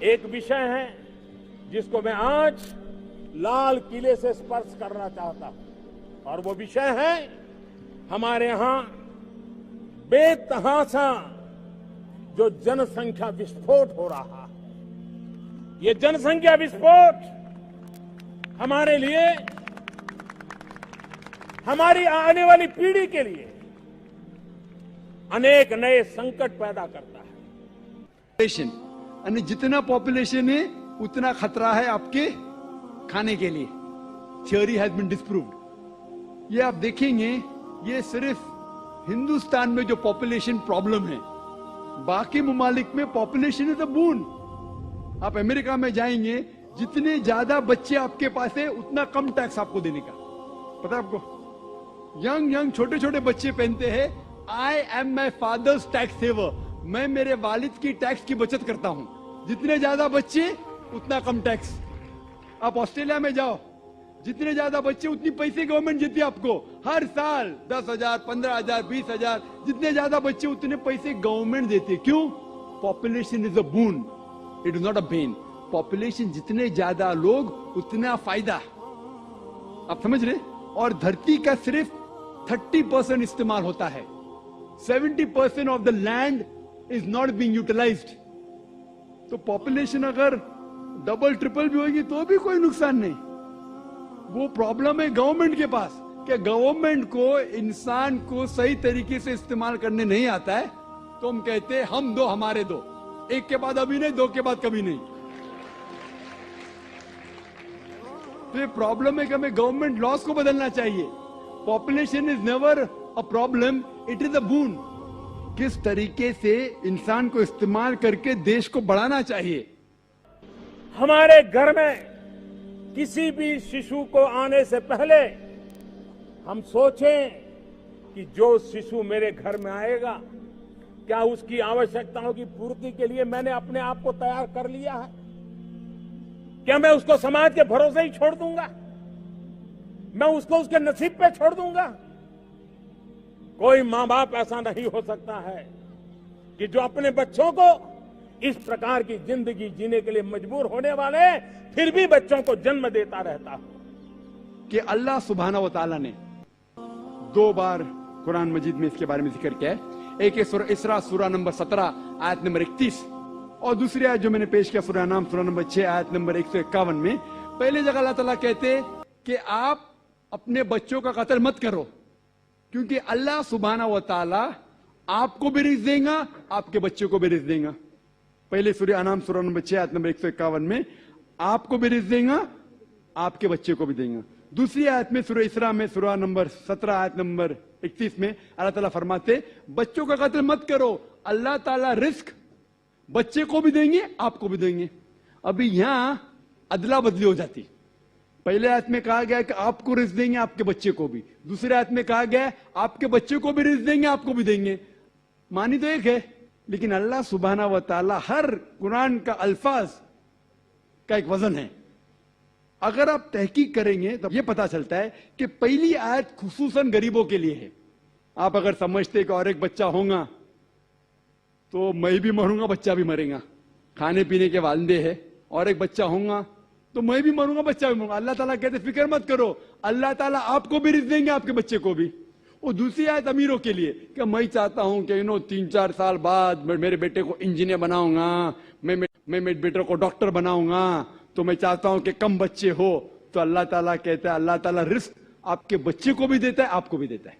एक विषय है जिसको मैं आज लाल किले से स्पर्श करना चाहता हूं और वो विषय है हमारे यहां बेतहाशा जो जनसंख्या विस्फोट हो रहा है। ये जनसंख्या विस्फोट हमारे लिए, हमारी आने वाली पीढ़ी के लिए अनेक नए संकट पैदा करता है। और जितना पॉपुलेशन है उतना खतरा है आपके खाने के लिए। Theory has been disproved. ये आप देखेंगे, ये सिर्फ हिंदुस्तान में जो पॉपुलेशन प्रॉब्लम है, बाकी ममालिक में पॉपुलेशन इज अ बून। आप अमेरिका में जाएंगे, जितने ज्यादा बच्चे आपके पास है उतना कम टैक्स आपको देने का। पता है आपको? यंग छोटे छोटे बच्चे पहनते हैं I am my father's tax saver, मैं मेरे वालिद की टैक्स की बचत करता हूं। जितने ज्यादा बच्चे उतना कम टैक्स। आप ऑस्ट्रेलिया में जाओ, जितने ज्यादा बच्चे उतनी पैसे गवर्नमेंट देती है आपको हर साल। 10,000, 15,000, 20,000, जितने ज्यादा बच्चे उतने पैसे गवर्नमेंट देती है। क्यों? Population is a boon, it is not a Ben. Population जितने ज्यादा लोग उतना फायदा। आप समझ रहे? और धरती का सिर्फ 30% इस्तेमाल होता है। 70% of the land is not being utilised. तो पॉपुलेशन अगर डबल ट्रिपल भी होगी तो भी कोई नुकसान नहीं। वो प्रॉब्लम है गवर्नमेंट के पास कि गवर्नमेंट को इंसान को सही तरीके से इस्तेमाल करने नहीं आता है। तो हम कहते हैं हम दो हमारे दो, एक के बाद अभी नहीं, दो के बाद कभी नहीं। तो ये प्रॉब्लम है कि हमें गवर्नमेंट लॉस को बदलना चाहिए। Population is never a problem, it is a boon. किस तरीके से इंसान को इस्तेमाल करके देश को बढ़ाना चाहिए। हमारे घर में किसी भी शिशु को आने से पहले हम सोचें कि जो शिशु मेरे घर में आएगा, क्या उसकी आवश्यकताओं की पूर्ति के लिए मैंने अपने आप को तैयार कर लिया है? क्या मैं उसको समाज के भरोसे ही छोड़ दूंगा? मैं उसको उसके नसीब पे छोड़ दूंगा? कोई मां बाप ऐसा नहीं हो सकता है कि जो अपने बच्चों को इस प्रकार की जिंदगी जीने के लिए मजबूर होने वाले फिर भी बच्चों को जन्म देता रहता हो। कि अल्लाह सुब्हाना व तआला ने 2 बार कुरान मजीद में इसके बारे में जिक्र किया है। एक है इसरा सूरा नंबर 17 आयत नंबर 31, और दूसरी आयत जो मैंने पेश किया सूरा नाम सूरा नंबर 6 आयत नंबर 151 में। पहले जगह अल्लाह ताला कहते कि आप अपने बच्चों का कत्ल मत करो, क्योंकि अल्लाह सुब्हाना व तआला आपको भी रिज़्क देगा, आपके बच्चों को भी रिज़्क देगा। पहले सूरा अनाम सूरा नंबर 6 आयत नंबर 151 में आपको भी रिज़्क देगा, आपके बच्चे को भी देगा। दूसरी आयत में सूरा इसरा में सूरा नंबर 17 आयत नंबर 31 में अल्लाह ताला फरमाते बच्चों का कत्ल मत करो, अल्लाह ताला रिस्क बच्चे को भी देंगे, आपको भी देंगे। अभी यहां अदला बदली हो जाती। पहले आयत में कहा गया कि आपको रिस्क देंगे, आपके बच्चे को भी। दूसरे आयत में कहा गया आपके बच्चे को भी रिस्क देंगे, आपको भी देंगे। मानी तो एक है, लेकिन अल्लाह सुब्हाना व तआला हर कुरान का अल्फाज का एक वजन है। अगर आप तहकीक करेंगे तो यह पता चलता है कि पहली आयत खुसूसन गरीबों के लिए है। आप अगर समझते कि और एक बच्चा होगा तो मैं भी मरूंगा, बच्चा भी मरेगा, खाने पीने के वालदे है, और एक बच्चा होगा तो मैं भी मरूंगा, बच्चा भी मरूंगा। अल्लाह ताला कहते फिक्र मत करो, अल्लाह ताला आपको भी रिज़्क देंगे, आपके बच्चे को भी। और दूसरी आयत अमीरों के लिए कि मैं चाहता हूं कि 3-4 साल बाद मैं मेरे बेटे को इंजीनियर बनाऊंगा, मैं मेरे बेटे को डॉक्टर बनाऊंगा, तो मैं चाहता हूं कि कम बच्चे हो। तो अल्लाह ताला कहता है अल्लाह ताला रिस्क आपके बच्चे को भी देता है, आपको भी देता है।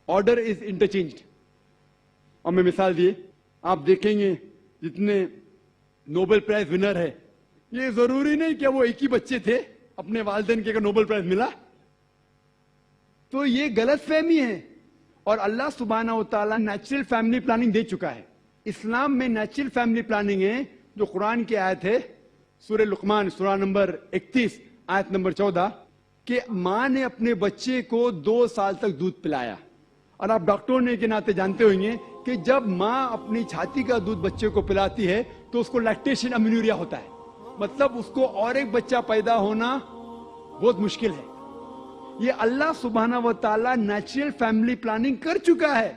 Order is interchanged. और मैं मिसाल दिए, आप देखेंगे जितने नोबेल प्राइज विनर है, ये जरूरी नहीं कि वो एक ही बच्चे थे, अपने वालिदैन के नोबेल प्राइज मिला। तो ये गलत फहमी है। और अल्लाह सुब्हाना व तआला नेचुरल फैमिली प्लानिंग दे चुका है। इस्लाम में नेचुरल फैमिली प्लानिंग है, जो कुरान की आयत है सूरह लुकमान सूरा नंबर 31 आयत नंबर 14 कि मां ने अपने बच्चे को 2 साल तक दूध पिलाया। और आप डॉक्टर होने के नाते जानते होंगे कि जब मां अपनी छाती का दूध बच्चे को पिलाती है तो उसको लैक्टेशन अमेन्यूरिया होता है, मतलब उसको और एक बच्चा पैदा होना बहुत मुश्किल है। ये अल्लाह सुब्हाना व तआला नेचुरल फैमिली प्लानिंग कर चुका है।